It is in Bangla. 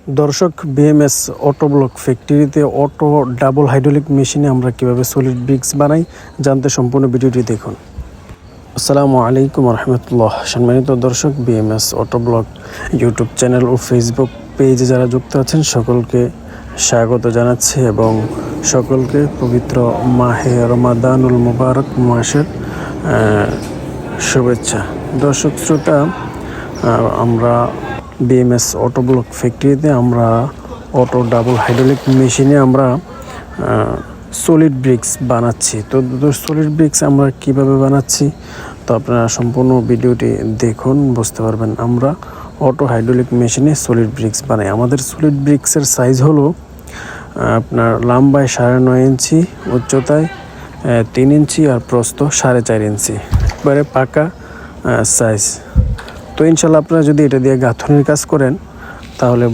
দর্শক, বিএমএস অটো ব্লক ফ্যাক্টরিতে অটো ডাবল হাইড্রোলিক মেশিনে আমরা কীভাবে সলিড ব্রিক্স বানাই জানতে সম্পূর্ণ ভিডিওটি দেখুন। আসসালামু আলাইকুম রহমতুল্লাহ। সম্মানিত দর্শক, BMS auto block YouTube channel ও ফেসবুক পেজে যারা যুক্ত আছেন সকলকে স্বাগত জানাচ্ছি এবং সকলকে পবিত্র মাহে রমাদানুল মুবারক মাসের শুভেচ্ছা। দর্শক শ্রোতা, আমরা বিএমএস অটো ব্লক ফ্যাক্টরিতে আমরা অটো ডাবল হাইড্রোলিক মেশিনে আমরা সলিড ব্রিক্স বানাচ্ছি। তো সলিড ব্রিক্স আমরা কিভাবে বানাচ্ছি তো আপনারা সম্পূর্ণ ভিডিওটি দেখুন, বুঝতে পারবেন। আমরা অটো হাইড্রোলিক মেশিনে সলিড ব্রিক্স বানাই। আমাদের সলিড ব্রিক্সের সাইজ হলো আপনার লম্বায় 9.5 ইঞ্চি, উচ্চতায় 3 ইঞ্চি আর প্রস্থ 4.5 ইঞ্চি, একবারে পাকা সাইজ। তো ইনশাল্লাহ আপনারা যদি এটা দিয়ে গাঁথনির কাজ করেন তাহলে